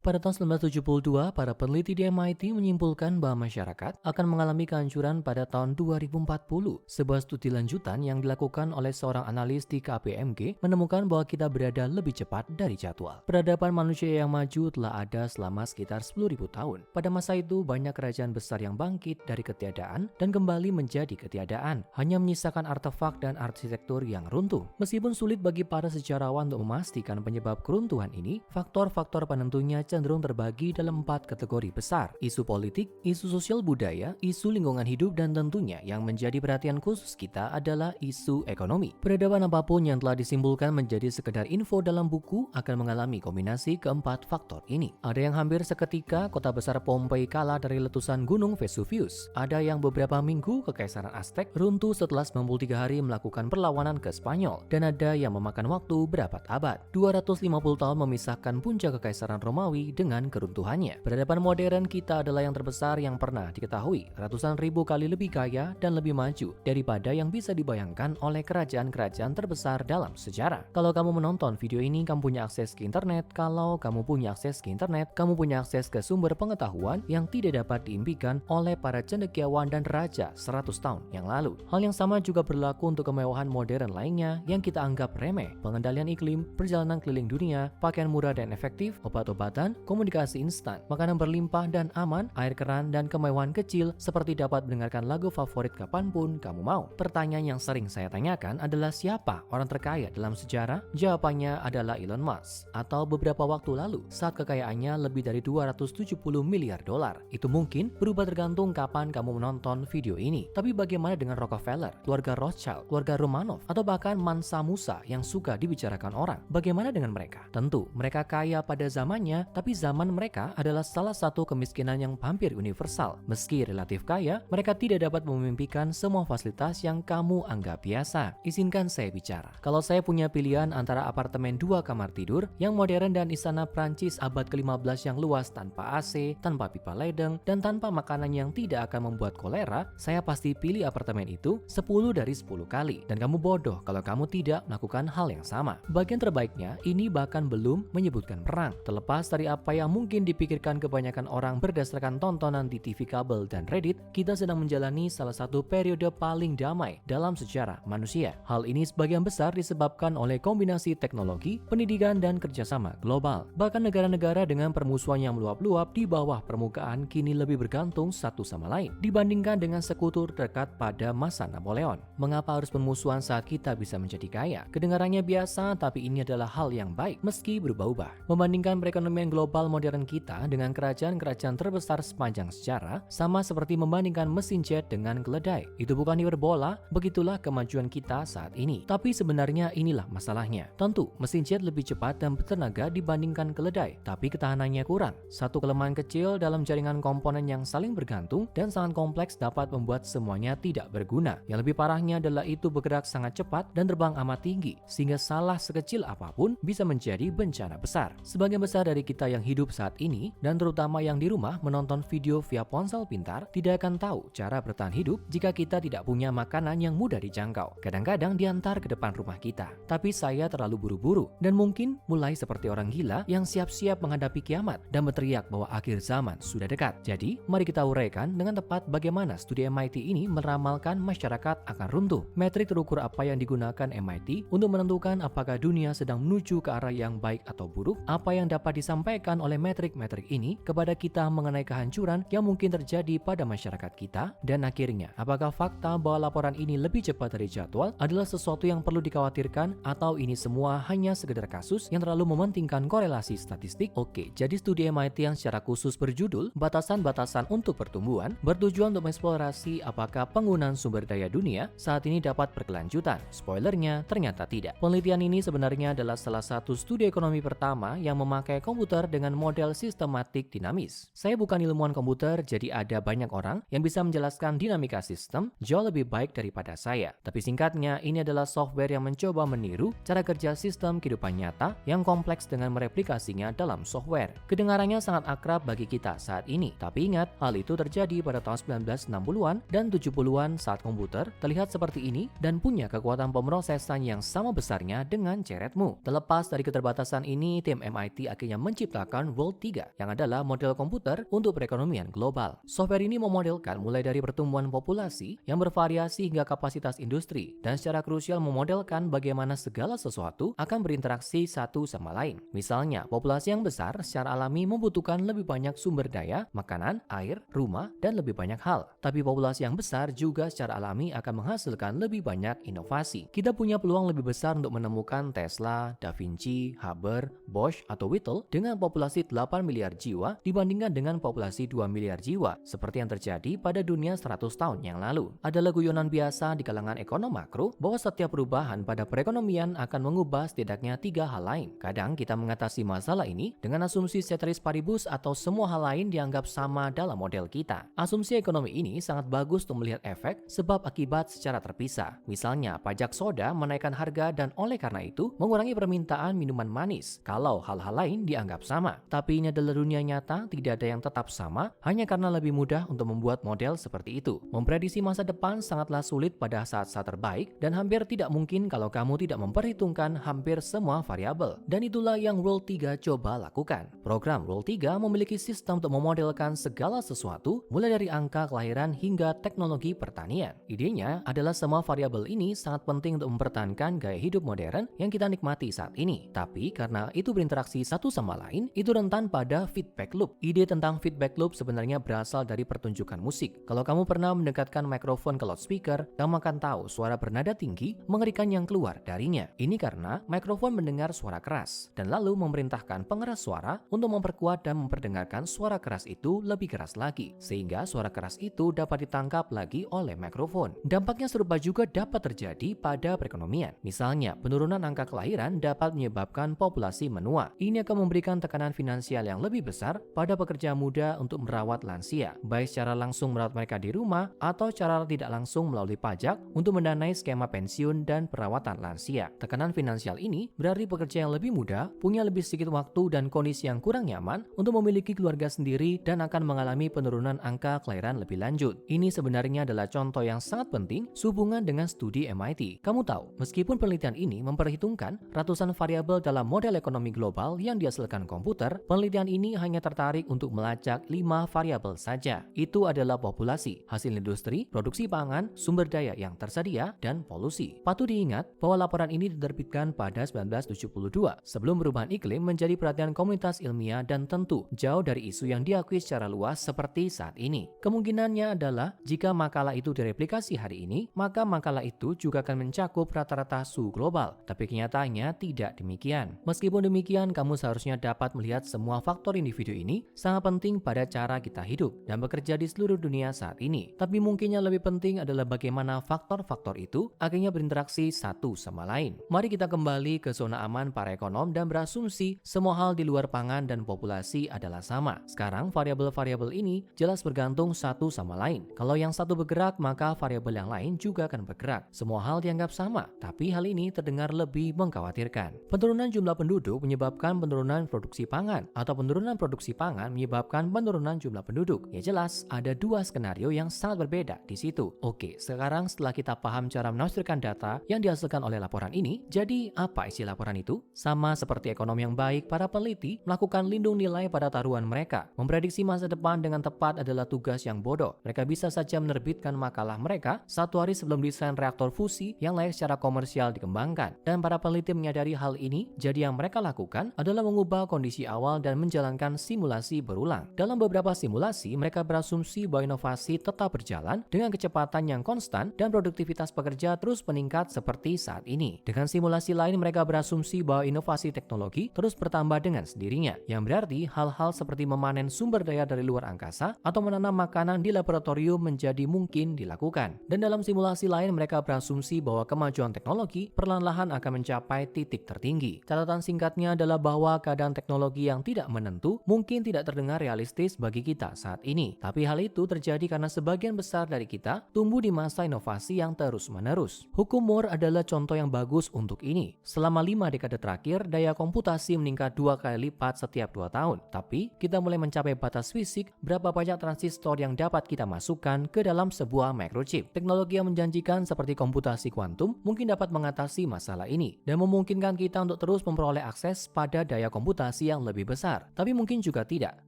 Pada tahun 1972, para peneliti di MIT menyimpulkan bahwa masyarakat akan mengalami kehancuran pada tahun 2040. Sebuah studi lanjutan yang dilakukan oleh seorang analis di KPMG menemukan bahwa kita berada lebih cepat dari jadwal. Peradaban manusia yang maju telah ada selama sekitar 10.000 tahun. Pada masa itu, banyak kerajaan besar yang bangkit dari ketiadaan dan kembali menjadi ketiadaan, hanya menyisakan artefak dan arsitektur yang runtuh. Meskipun sulit bagi para sejarawan untuk memastikan penyebab keruntuhan ini, faktor-faktor penentunya cenderung terbagi dalam 4 kategori besar: isu politik, isu sosial budaya, isu lingkungan hidup, dan tentunya yang menjadi perhatian khusus kita adalah isu ekonomi. Peradaban apapun yang telah disimpulkan menjadi sekedar info dalam buku akan mengalami kombinasi keempat faktor ini. Ada yang hampir seketika kota besar Pompei kalah dari letusan gunung Vesuvius. Ada yang beberapa minggu kekaisaran Aztec runtuh setelah 93 hari melakukan perlawanan ke Spanyol. Dan ada yang memakan waktu berabad-abad. 250 tahun memisahkan puncak kekaisaran Romawi dengan keruntuhannya. Peradaban modern kita adalah yang terbesar yang pernah diketahui, ratusan ribu kali lebih kaya dan lebih maju daripada yang bisa dibayangkan oleh kerajaan-kerajaan terbesar dalam sejarah. Kalau kamu menonton video ini, kamu punya akses ke internet. Kalau kamu punya akses ke internet, kamu punya akses ke sumber pengetahuan yang tidak dapat diimpikan oleh para cendekiawan dan raja 100 tahun yang lalu. Hal yang sama juga berlaku untuk kemewahan modern lainnya yang kita anggap remeh: pengendalian iklim, perjalanan keliling dunia, pakaian murah dan efektif, obat-obatan, komunikasi instan, makanan berlimpah dan aman, air keran, dan kemewahan kecil seperti dapat mendengarkan lagu favorit kapanpun kamu mau. Pertanyaan yang sering saya tanyakan adalah, siapa orang terkaya dalam sejarah? Jawabannya adalah Elon Musk. Atau beberapa waktu lalu saat kekayaannya lebih dari 270 miliar dolar. Itu mungkin berubah tergantung kapan kamu menonton video ini. Tapi bagaimana dengan Rockefeller, keluarga Rothschild, keluarga Romanov, atau bahkan Mansa Musa yang suka dibicarakan orang? Bagaimana dengan mereka? Tentu mereka kaya pada zamannya, tapi zaman mereka adalah salah satu kemiskinan yang hampir universal. Meski relatif kaya, mereka tidak dapat memimpikan semua fasilitas yang kamu anggap biasa. Izinkan saya bicara. Kalau saya punya pilihan antara apartemen 2 kamar tidur yang modern dan istana Prancis abad ke-15 yang luas tanpa AC, tanpa pipa ledeng, dan tanpa makanan yang tidak akan membuat kolera, saya pasti pilih apartemen itu 10 dari 10 kali. Dan kamu bodoh kalau kamu tidak melakukan hal yang sama. Bagian terbaiknya, ini bahkan belum menyebutkan perang. Terlepas dari apa yang mungkin dipikirkan kebanyakan orang berdasarkan tontonan di TV kabel dan Reddit, kita sedang menjalani salah satu periode paling damai dalam sejarah manusia. Hal ini sebagian besar disebabkan oleh kombinasi teknologi, pendidikan, dan kerjasama global. Bahkan negara-negara dengan permusuhan yang meluap-luap di bawah permukaan kini lebih bergantung satu sama lain dibandingkan dengan sekutu terdekat pada masa Napoleon. Mengapa harus permusuhan saat kita bisa menjadi kaya? Kedengarannya biasa, tapi ini adalah hal yang baik meski berubah-ubah. Membandingkan perekonomian global modern kita dengan kerajaan-kerajaan terbesar sepanjang sejarah, sama seperti membandingkan mesin jet dengan keledai. Itu bukan hiperbola, begitulah kemajuan kita saat ini. Tapi sebenarnya inilah masalahnya. Tentu, mesin jet lebih cepat dan bertenaga dibandingkan keledai, tapi ketahanannya kurang. Satu kelemahan kecil dalam jaringan komponen yang saling bergantung dan sangat kompleks dapat membuat semuanya tidak berguna. Yang lebih parahnya adalah itu bergerak sangat cepat dan terbang amat tinggi, sehingga salah sekecil apapun bisa menjadi bencana besar. Sebagian besar dari kita yang hidup saat ini, dan terutama yang di rumah menonton video via ponsel pintar, tidak akan tahu cara bertahan hidup jika kita tidak punya makanan yang mudah dijangkau. Kadang-kadang diantar ke depan rumah kita. Tapi saya terlalu buru-buru dan mungkin mulai seperti orang gila yang siap-siap menghadapi kiamat dan berteriak bahwa akhir zaman sudah dekat. Jadi, mari kita uraikan dengan tepat bagaimana studi MIT ini meramalkan masyarakat akan runtuh. Metrik terukur apa yang digunakan MIT untuk menentukan apakah dunia sedang menuju ke arah yang baik atau buruk? Apa yang dapat disampaikan oleh metrik-metrik ini kepada kita mengenai kehancuran yang mungkin terjadi pada masyarakat kita? Dan akhirnya, apakah fakta bahwa laporan ini lebih cepat dari jadwal adalah sesuatu yang perlu dikhawatirkan, atau ini semua hanya sekedar kasus yang terlalu mementingkan korelasi statistik? Oke, jadi studi MIT yang secara khusus berjudul Batasan-Batasan untuk Pertumbuhan bertujuan untuk mengeksplorasi apakah penggunaan sumber daya dunia saat ini dapat berkelanjutan. Spoilernya, ternyata tidak. Penelitian ini sebenarnya adalah salah satu studi ekonomi pertama yang memakai komputer dengan model sistematik dinamis. Saya bukan ilmuwan komputer, jadi ada banyak orang yang bisa menjelaskan dinamika sistem jauh lebih baik daripada saya. Tapi singkatnya, ini adalah software yang mencoba meniru cara kerja sistem kehidupan nyata yang kompleks dengan mereplikasinya dalam software. Kedengarannya sangat akrab bagi kita saat ini, tapi ingat, hal itu terjadi pada tahun 1960-an dan 70-an saat komputer terlihat seperti ini dan punya kekuatan pemrosesan yang sama besarnya dengan ceretmu. Terlepas dari keterbatasan ini, tim MIT akhirnya menciptakan menciptakan World 3 yang adalah model komputer untuk perekonomian global. Software ini memodelkan mulai dari pertumbuhan populasi yang bervariasi hingga kapasitas industri dan secara krusial memodelkan bagaimana segala sesuatu akan berinteraksi satu sama lain. Misalnya, populasi yang besar secara alami membutuhkan lebih banyak sumber daya, makanan, air, rumah, dan lebih banyak hal. Tapi populasi yang besar juga secara alami akan menghasilkan lebih banyak inovasi. Kita punya peluang lebih besar untuk menemukan Tesla, Da Vinci, Haber, Bosch, atau Whittle dengan populasi 8 miliar jiwa dibandingkan dengan populasi 2 miliar jiwa, seperti yang terjadi pada dunia 100 tahun yang lalu. Adalah guyonan biasa di kalangan ekonom makro bahwa setiap perubahan pada perekonomian akan mengubah setidaknya 3 hal lain. Kadang kita mengatasi masalah ini dengan asumsi ceteris paribus atau semua hal lain dianggap sama dalam model kita. Asumsi ekonomi ini sangat bagus untuk melihat efek sebab akibat secara terpisah. Misalnya, pajak soda menaikkan harga dan oleh karena itu mengurangi permintaan minuman manis kalau hal-hal lain dianggap sama. Tapi ini adalah dunia nyata, tidak ada yang tetap sama hanya karena lebih mudah untuk membuat model seperti itu. Memprediksi masa depan sangatlah sulit pada saat-saat terbaik dan hampir tidak mungkin kalau kamu tidak memperhitungkan hampir semua variabel. Dan itulah yang World 3 coba lakukan. Program World 3 memiliki sistem untuk memodelkan segala sesuatu mulai dari angka kelahiran hingga teknologi pertanian. Idenya adalah semua variabel ini sangat penting untuk mempertahankan gaya hidup modern yang kita nikmati saat ini. Tapi karena itu berinteraksi satu sama lain, itu rentan pada feedback loop. Ide tentang feedback loop sebenarnya berasal dari pertunjukan musik. Kalau kamu pernah mendekatkan mikrofon ke loudspeaker, kamu akan tahu suara bernada tinggi mengerikan yang keluar darinya. Ini karena mikrofon mendengar suara keras dan lalu memerintahkan pengeras suara untuk memperkuat dan memperdengarkan suara keras itu lebih keras lagi, sehingga suara keras itu dapat ditangkap lagi oleh mikrofon. Dampaknya serupa juga dapat terjadi pada perekonomian. Misalnya, penurunan angka kelahiran dapat menyebabkan populasi menua. Ini akan memberikan tekanan finansial yang lebih besar pada pekerja muda untuk merawat lansia, baik secara langsung merawat mereka di rumah atau secara tidak langsung melalui pajak untuk mendanai skema pensiun dan perawatan lansia. Tekanan finansial ini berarti pekerja yang lebih muda punya lebih sedikit waktu dan kondisi yang kurang nyaman untuk memiliki keluarga sendiri dan akan mengalami penurunan angka kelahiran lebih lanjut. Ini sebenarnya adalah contoh yang sangat penting sehubungan dengan studi MIT. Kamu tahu, meskipun penelitian ini memperhitungkan ratusan variabel dalam model ekonomi global yang dihasilkan komputer, penelitian ini hanya tertarik untuk melacak 5 variabel saja. Itu adalah populasi, hasil industri, produksi pangan, sumber daya yang tersedia, dan polusi. Patut diingat bahwa laporan ini diterbitkan pada 1972 sebelum perubahan iklim menjadi perhatian komunitas ilmiah dan tentu jauh dari isu yang diakui secara luas seperti saat ini. Kemungkinannya adalah jika makalah itu direplikasi hari ini, maka makalah itu juga akan mencakup rata-rata suhu global. Tapi kenyataannya tidak demikian. Meskipun demikian, kamu seharusnya dapat melihat semua faktor individu ini sangat penting pada cara kita hidup dan bekerja di seluruh dunia saat ini. Tapi mungkinnya lebih penting adalah bagaimana faktor-faktor itu akhirnya berinteraksi satu sama lain. Mari kita kembali ke zona aman para ekonom dan berasumsi semua hal di luar pangan dan populasi adalah sama. Sekarang variabel-variabel ini jelas bergantung satu sama lain. Kalau yang satu bergerak, maka variabel yang lain juga akan bergerak. Semua hal dianggap sama, tapi hal ini terdengar lebih mengkhawatirkan. Penurunan jumlah penduduk menyebabkan penurunan produksi pangan, atau penurunan produksi pangan menyebabkan penurunan jumlah penduduk. Ya jelas, ada dua skenario yang sangat berbeda di situ. Oke, sekarang setelah kita paham cara menafsirkan data yang dihasilkan oleh laporan ini, jadi apa isi laporan itu? Sama seperti ekonom yang baik, para peneliti melakukan lindung nilai pada taruhan mereka. Memprediksi masa depan dengan tepat adalah tugas yang bodoh. Mereka bisa saja menerbitkan makalah mereka satu hari sebelum desain reaktor fusi yang layak secara komersial dikembangkan. Dan para peneliti menyadari hal ini, jadi yang mereka lakukan adalah mengubah kondisi awal dan menjalankan simulasi berulang. Dalam beberapa simulasi, mereka berasumsi bahwa inovasi tetap berjalan dengan kecepatan yang konstan dan produktivitas pekerja terus meningkat seperti saat ini. Dengan simulasi lain, mereka berasumsi bahwa inovasi teknologi terus bertambah dengan sendirinya, yang berarti hal-hal seperti memanen sumber daya dari luar angkasa atau menanam makanan di laboratorium menjadi mungkin dilakukan. Dan dalam simulasi lain, mereka berasumsi bahwa kemajuan teknologi perlahan-lahan akan mencapai titik tertinggi. Catatan singkatnya adalah bahwa keadaan teknologi yang tidak menentu mungkin tidak terdengar realistis bagi kita saat ini. Tapi hal itu terjadi karena sebagian besar dari kita tumbuh di masa inovasi yang terus-menerus. Hukum Moore adalah contoh yang bagus untuk ini. Selama 5 dekade terakhir, daya komputasi meningkat 2 kali lipat setiap 2 tahun. Tapi kita mulai mencapai batas fisik berapa banyak transistor yang dapat kita masukkan ke dalam sebuah microchip. Teknologi yang menjanjikan seperti komputasi kuantum mungkin dapat mengatasi masalah ini dan memungkinkan kita untuk terus memperoleh akses pada daya komputasi populasi yang lebih besar, tapi mungkin juga tidak,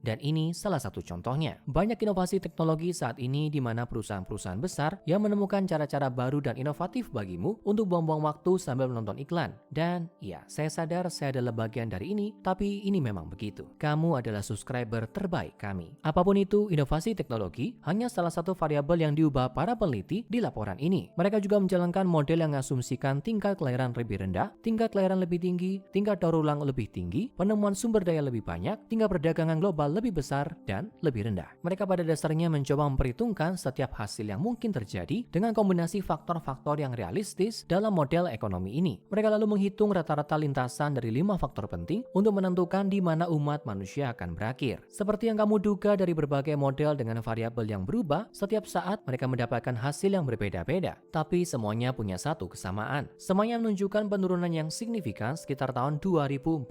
dan ini salah satu contohnya. Banyak inovasi teknologi saat ini di mana perusahaan-perusahaan besar yang menemukan cara-cara baru dan inovatif bagimu untuk buang-buang waktu sambil menonton iklan. Dan ya, saya sadar saya adalah bagian dari ini, tapi ini memang begitu. Kamu adalah subscriber terbaik kami. Apapun itu, inovasi teknologi hanya salah satu variabel yang diubah para peneliti di laporan ini. Mereka juga menjalankan model yang mengasumsikan tingkat kelahiran lebih rendah, tingkat kelahiran lebih tinggi, tingkat daur ulang lebih tinggi, penemuan sumber daya lebih banyak, tingkat perdagangan global lebih besar, dan lebih rendah. Mereka pada dasarnya mencoba memperhitungkan setiap hasil yang mungkin terjadi dengan kombinasi faktor-faktor yang realistis dalam model ekonomi ini. Mereka lalu menghitung rata-rata lintasan dari 5 faktor penting untuk menentukan di mana umat manusia akan berakhir. Seperti yang kamu duga dari berbagai model dengan variabel yang berubah, setiap saat mereka mendapatkan hasil yang berbeda-beda. Tapi semuanya punya satu kesamaan. Semuanya menunjukkan penurunan yang signifikan sekitar tahun 2040.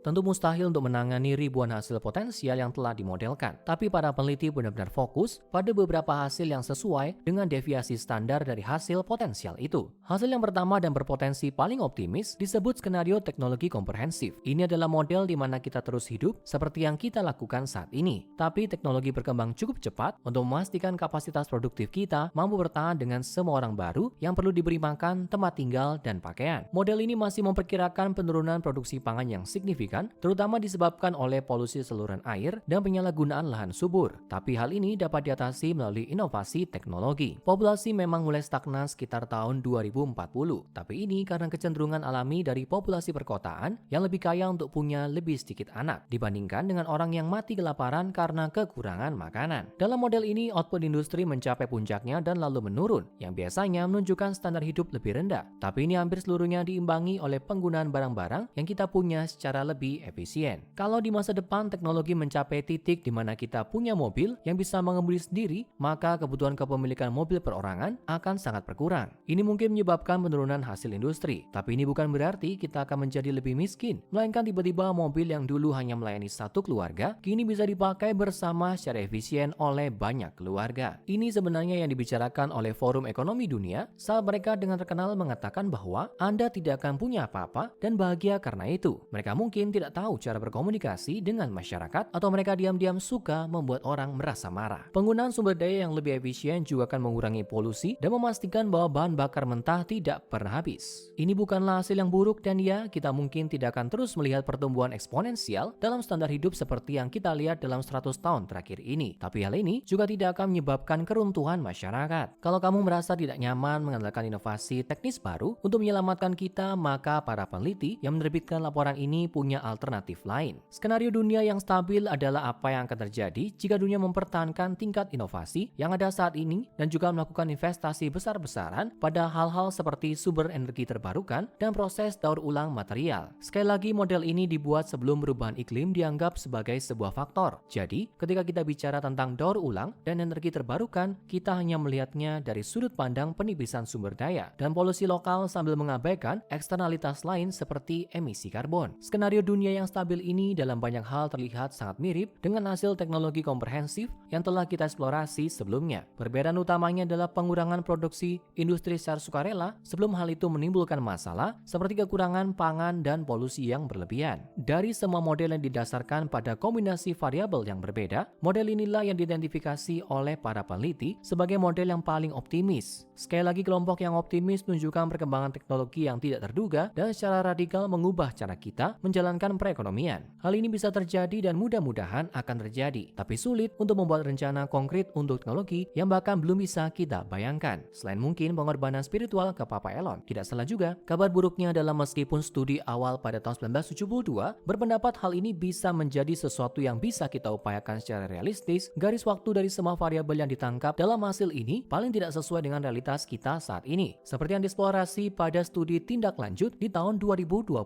Tentu mustahil untuk menangani ribuan hasil potensial yang telah dimodelkan. Tapi para peneliti benar-benar fokus pada beberapa hasil yang sesuai dengan deviasi standar dari hasil potensial itu. Hasil yang pertama dan berpotensi paling optimis disebut skenario teknologi komprehensif. Ini adalah model di mana kita terus hidup seperti yang kita lakukan saat ini. Tapi teknologi berkembang cukup cepat untuk memastikan kapasitas produktif kita mampu bertahan dengan semua orang baru yang perlu diberi makan, tempat tinggal, dan pakaian. Model ini masih memperkirakan penurunan produksi pangan yang signifikan, terutama disebabkan oleh polusi saluran air dan penyalahgunaan lahan subur. Tapi hal ini dapat diatasi melalui inovasi teknologi. Populasi memang mulai stagnan sekitar tahun 2040, tapi ini karena kecenderungan alami dari populasi perkotaan yang lebih kaya untuk punya lebih sedikit anak dibandingkan dengan orang yang mati kelaparan karena kekurangan makanan. Dalam model ini, output industri mencapai puncaknya dan lalu menurun, yang biasanya menunjukkan standar hidup lebih rendah. Tapi ini hampir seluruhnya diimbangi oleh penggunaan barang-barang yang kita punya secara lebih efisien. Kalau di masa depan teknologi mencapai titik di mana kita punya mobil yang bisa mengemudi sendiri, maka kebutuhan kepemilikan mobil perorangan akan sangat berkurang. Ini mungkin menyebabkan penurunan hasil industri, tapi ini bukan berarti kita akan menjadi lebih miskin, melainkan tiba-tiba mobil yang dulu hanya melayani satu keluarga, kini bisa dipakai bersama secara efisien oleh banyak keluarga. Ini sebenarnya yang dibicarakan oleh Forum Ekonomi Dunia saat mereka dengan terkenal mengatakan bahwa Anda tidak akan punya apa-apa dan bahagia karena itu. Mereka mungkin tidak tahu cara berkomunikasi dengan masyarakat atau mereka diam-diam suka membuat orang merasa marah. Penggunaan sumber daya yang lebih efisien juga akan mengurangi polusi dan memastikan bahwa bahan bakar mentah tidak pernah habis. Ini bukanlah hasil yang buruk dan ya, kita mungkin tidak akan terus melihat pertumbuhan eksponensial dalam standar hidup seperti yang kita lihat dalam 100 tahun terakhir ini. Tapi hal ini juga tidak akan menyebabkan keruntuhan masyarakat. Kalau kamu merasa tidak nyaman mengandalkan inovasi teknis baru untuk menyelamatkan kita, maka para peneliti yang menerbitkan laporan ini punya alternatif lain. Skenario dunia yang stabil adalah apa yang akan terjadi jika dunia mempertahankan tingkat inovasi yang ada saat ini dan juga melakukan investasi besar-besaran pada hal-hal seperti sumber energi terbarukan dan proses daur ulang material. Sekali lagi, model ini dibuat sebelum perubahan iklim dianggap sebagai sebuah faktor. Jadi, ketika kita bicara tentang daur ulang dan energi terbarukan, kita hanya melihatnya dari sudut pandang penipisan sumber daya dan polusi lokal sambil mengabaikan eksternalitas lain seperti emisi karbon. Skenario dunia yang stabil ini dalam banyak hal terlihat sangat mirip dengan hasil teknologi komprehensif yang telah kita eksplorasi sebelumnya. Perbedaan utamanya adalah pengurangan produksi industri secara sukarela sebelum hal itu menimbulkan masalah seperti kekurangan pangan dan polusi yang berlebihan. Dari semua model yang didasarkan pada kombinasi variabel yang berbeda, model inilah yang diidentifikasi oleh para peneliti sebagai model yang paling optimis. Sekali lagi, kelompok yang optimis menunjukkan perkembangan teknologi yang tidak terduga dan secara radikal mengubah cara kita menjalankan perekonomian. Hal ini bisa terjadi dan mudah-mudahan akan terjadi, tapi sulit untuk membuat rencana konkret untuk teknologi yang bahkan belum bisa kita bayangkan. Selain mungkin pengorbanan spiritual ke Papa Elon. Tidak salah juga, kabar buruknya adalah meskipun studi awal pada tahun 1972 berpendapat hal ini bisa menjadi sesuatu yang bisa kita upayakan secara realistis, garis waktu dari semua variabel yang ditangkap dalam hasil ini paling tidak sesuai dengan realitas kita saat ini. Seperti yang dieksplorasi pada studi tindak lanjut di tahun 2021.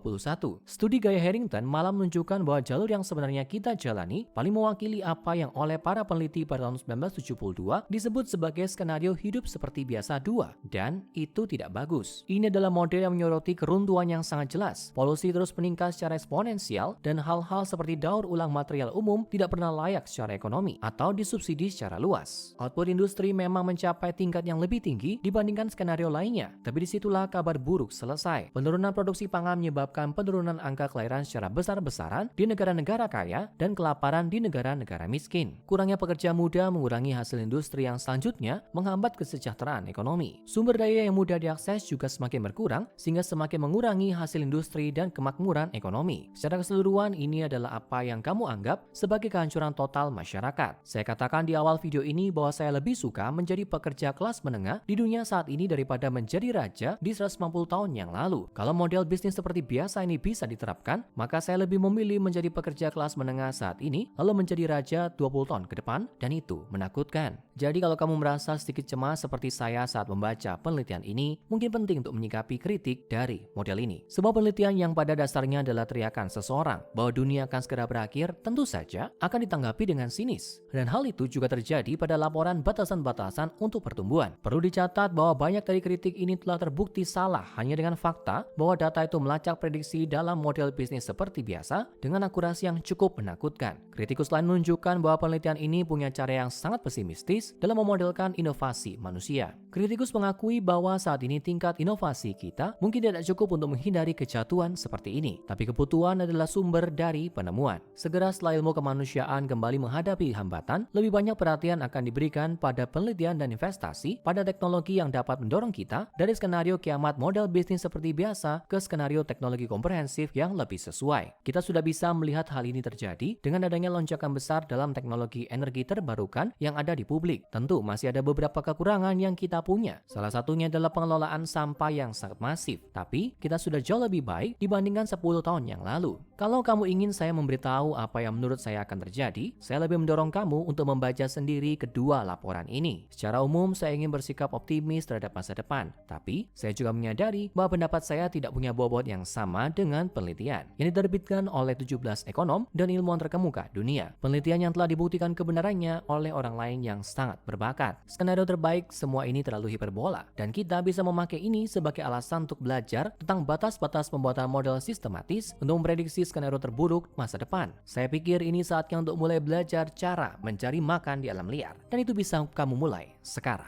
Studi Gaya Harrington malah menunjukkan bahwa jalur yang sebenarnya kita jalani paling mewakili apa yang oleh para peneliti pada tahun 1972 disebut sebagai skenario hidup seperti biasa 2, dan itu tidak bagus. Ini adalah model yang menyoroti keruntuhan yang sangat jelas. Polusi terus meningkat secara eksponensial dan hal-hal seperti daur ulang material umum tidak pernah layak secara ekonomi atau disubsidi secara luas. Output industri memang mencapai tingkat yang lebih tinggi dibandingkan skenario lainnya, tapi disitulah kabar buruk selesai. Penurunan produksi pangan menyebabkan penurunan angka kelahiran secara besar besar-besaran di negara-negara kaya dan kelaparan di negara-negara miskin. Kurangnya pekerja muda mengurangi hasil industri yang selanjutnya menghambat kesejahteraan ekonomi. Sumber daya yang mudah diakses juga semakin berkurang sehingga semakin mengurangi hasil industri dan kemakmuran ekonomi. Secara keseluruhan ini adalah apa yang kamu anggap sebagai kehancuran total masyarakat. Saya katakan di awal video ini bahwa saya lebih suka menjadi pekerja kelas menengah di dunia saat ini daripada menjadi raja di 150 tahun yang lalu. Kalau model bisnis seperti biasa ini bisa diterapkan, maka saya lebih memilih menjadi pekerja kelas menengah saat ini lalu menjadi raja 20 tahun ke depan, dan itu menakutkan. Jadi kalau kamu merasa sedikit cemas seperti saya saat membaca penelitian ini, mungkin penting untuk menyikapi kritik dari model ini. Sebuah penelitian yang pada dasarnya adalah teriakan seseorang bahwa dunia akan segera berakhir tentu saja akan ditanggapi dengan sinis. Dan hal itu juga terjadi pada laporan batasan-batasan untuk pertumbuhan. Perlu dicatat bahwa banyak dari kritik ini telah terbukti salah hanya dengan fakta bahwa data itu melacak prediksi dalam model bisnis seperti biasa dengan akurasi yang cukup menakutkan. Kritikus lain menunjukkan bahwa penelitian ini punya cara yang sangat pesimistis dalam memodelkan inovasi manusia. Kritikus mengakui bahwa saat ini tingkat inovasi kita mungkin tidak cukup untuk menghindari kejatuhan seperti ini, tapi kebutuhan adalah sumber dari penemuan. Segera setelah ilmu kemanusiaan kembali menghadapi hambatan, lebih banyak perhatian akan diberikan pada penelitian dan investasi pada teknologi yang dapat mendorong kita dari skenario kiamat model bisnis seperti biasa ke skenario teknologi komprehensif yang lebih sesuai. Kita sudah bisa melihat hal ini terjadi dengan adanya lonjakan besar dalam teknologi energi terbarukan yang ada di publik. Tentu masih ada beberapa kekurangan yang kita punya. Salah satunya adalah pengelolaan sampah yang sangat masif. Tapi kita sudah jauh lebih baik dibandingkan 10 tahun yang lalu. Kalau kamu ingin saya memberitahu apa yang menurut saya akan terjadi, saya lebih mendorong kamu untuk membaca sendiri kedua laporan ini. Secara umum saya ingin bersikap optimis terhadap masa depan. Tapi saya juga menyadari bahwa pendapat saya tidak punya bobot yang sama dengan penelitian yang diterbitkan oleh 17 ekonom dan ilmuwan terkemuka dunia. Penelitian yang telah dibuktikan kebenarannya oleh orang lain yang sangat berbakat. Skenario terbaik semua ini terlalu hiperbola, dan kita bisa memakai ini sebagai alasan untuk belajar tentang batas-batas pembuatan model sistematis untuk memprediksi skenario terburuk masa depan. Saya pikir ini saatnya untuk mulai belajar cara mencari makan di alam liar, dan itu bisa kamu mulai sekarang.